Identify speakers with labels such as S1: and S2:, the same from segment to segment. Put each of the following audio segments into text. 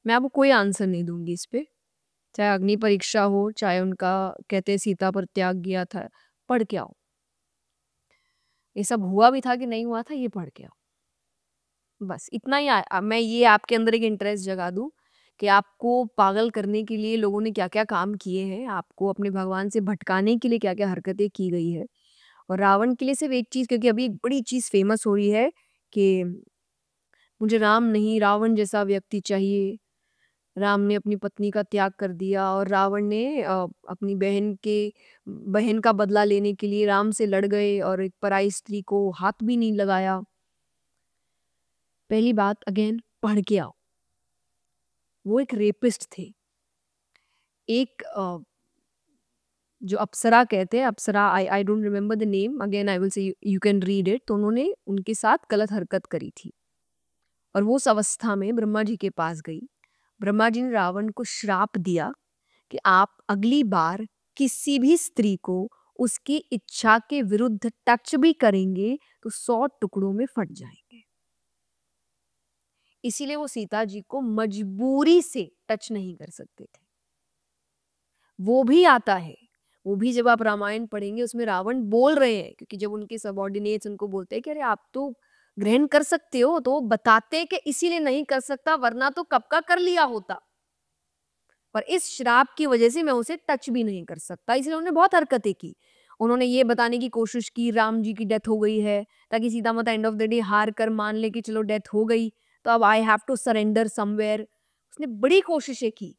S1: मैं आपको कोई आंसर नहीं दूंगी इस पे, चाहे अग्नि परीक्षा हो, चाहे उनका कहते हैं सीता पर त्याग किया था। पढ़ के आओ, ये सब हुआ भी था कि नहीं हुआ था, ये पढ़ के आओ। बस इतना ही मैं ये आपके अंदर एक इंटरेस्ट जगा दूं कि आपको पागल करने के लिए लोगों ने क्या क्या काम किए हैं, आपको अपने भगवान से भटकाने के लिए क्या क्या हरकतें की गई है। और रावण के लिए सिर्फ एक चीज, क्योंकि अभी एक बड़ी चीज फेमस हो रही है कि मुझे राम नहीं रावण जैसा व्यक्ति चाहिए। राम ने अपनी पत्नी का त्याग कर दिया और रावण ने अपनी बहन का बदला लेने के लिए राम से लड़ गए और एक पराई स्त्री को हाथ भी नहीं लगाया। पहली बात, अगेन पढ़ के आओ। वो एक रेपिस्ट थे। एक जो अप्सरा कहते हैं, अप्सरा, I don't remember the name, again I will say you can read it. तो उन्होंने उनके साथ गलत हरकत करी थी और वो उस अवस्था में ब्रह्मा जी के पास गई। ब्रह्मा जी ने रावण को श्राप दिया कि आप अगली बार किसी भी स्त्री को उसकी इच्छा के विरुद्ध टच भी करेंगे तो 100 टुकड़ों में फट जाएंगे। इसीलिए वो सीता जी को मजबूरी से टच नहीं कर सकते थे। वो भी आता है, वो भी जब आप रामायण पढ़ेंगे उसमें रावण बोल रहे हैं, क्योंकि जब उनके सबॉर्डिनेट्स उनको बोलते हैं कि अरे आप तो ग्रहण कर सकते हो, तो वो बताते हैं कि इसीलिए नहीं कर सकता वरना तो कब का कर लिया होता, पर इस श्राप की वजह से मैं उसे टच भी नहीं कर सकता। इसलिए उन्होंने बहुत हरकतें की। उन्होंने ये बताने की कोशिश की राम जी की डेथ हो गई है, ताकि सीता माता एंड ऑफ द डे हार कर मान ले कि चलो डेथ हो गई तो अब I have to surrender somewhere. उसने बड़ी कोशिशें की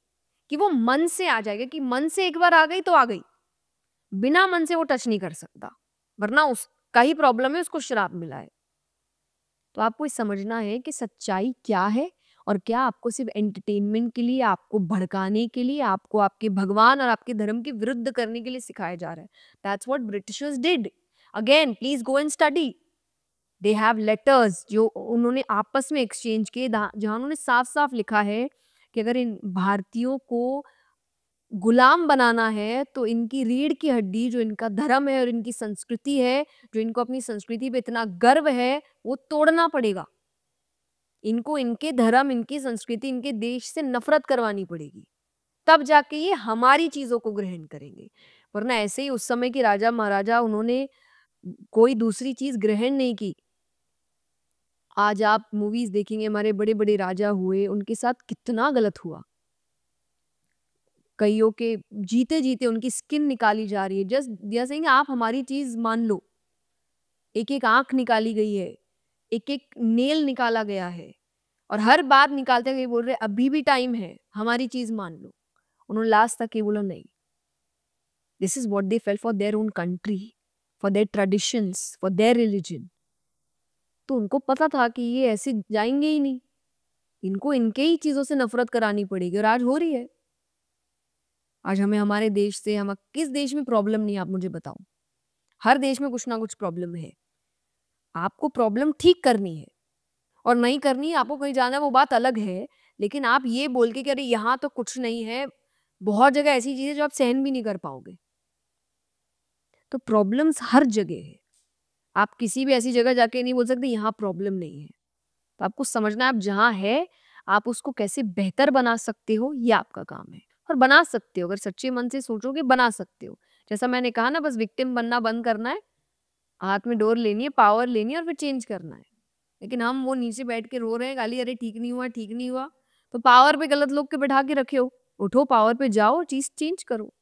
S1: कि वो मन से आ जाएगा, कि मन से एक बार आ गई तो आ गई, बिना मन से वो टच नहीं कर सकता, वरना उसका ही प्रॉब्लम है, उसको श्राप मिला है। तो आपको ये समझना है कि सच्चाई क्या है और क्या आपको सिर्फ एंटरटेनमेंट के लिए, आपको भड़काने के लिए, आपको आपके भगवान और आपके धर्म के विरुद्ध करने के लिए सिखाया जा रहा है। That's what Britishers did. Again please go and study. They have letters जो उन्होंने आपस में एक्सचेंज किए, जहां उन्होंने साफ साफ लिखा है कि अगर इन भारतीयों को गुलाम बनाना है तो इनकी रीढ़ की हड्डी, जो इनका धर्म है और इनकी संस्कृति है, जो इनको अपनी संस्कृति पे इतना गर्व है, वो तोड़ना पड़ेगा। इनको इनके धर्म, इनकी संस्कृति, इनके देश से नफरत करवानी पड़ेगी, तब जाके ये हमारी चीजों को ग्रहण करेंगे। वरना ऐसे ही उस समय के राजा महाराजा, उन्होंने कोई दूसरी चीज ग्रहण नहीं की। आज आप मूवीज देखेंगे, हमारे बड़े बड़े राजा हुए, उनके साथ कितना गलत हुआ। कईयों के जीते जीते उनकी स्किन निकाली जा रही है, जस्ट जैसे आप हमारी चीज मान लो। एक एक आंख निकाली गई है, एक एक नेल निकाला गया है, और हर बात निकालते हुए बोल रहे अभी भी टाइम है, हमारी चीज मान लो। उन्होंने लास्ट तक ये बोला नहीं, this is what they felt for their own country, for their traditions, for their religion. तो उनको पता था कि ये ऐसे जाएंगे ही नहीं, इनको इनके ही चीजों से नफरत करानी पड़ेगी, और आज हो रही है। आज हमें हमारे देश से, हम किस देश में प्रॉब्लम नहीं, आप मुझे बताओ। हर देश में कुछ ना कुछ प्रॉब्लम है। आपको प्रॉब्लम ठीक करनी है और नहीं करनी है, आपको कहीं जाना है, वो बात अलग है। लेकिन आप ये बोल के कि अरे यहाँ तो कुछ नहीं है, बहुत जगह ऐसी चीजें जो आप सहन भी नहीं कर पाओगे। तो प्रॉब्लम्स हर जगह है। आप किसी भी ऐसी जगह जाके नहीं बोल सकते यहाँ प्रॉब्लम नहीं है। तो आपको समझना है, आप जहाँ है आप उसको कैसे बेहतर बना सकते हो, ये आपका काम है। और बना सकते हो, अगर सच्चे मन से सोचोगे बना सकते हो। जैसा मैंने कहा ना, बस विक्टिम बनना बंद करना है, हाथ में डोर लेनी है, पावर लेनी है और फिर चेंज करना है। लेकिन हम वो नीचे बैठ के रो रहे हैं गाली, अरे ठीक नहीं हुआ ठीक नहीं हुआ। तो पावर पे गलत लोग के बैठा के रखे हो, उठो पावर पे जाओ, चीज चेंज करो।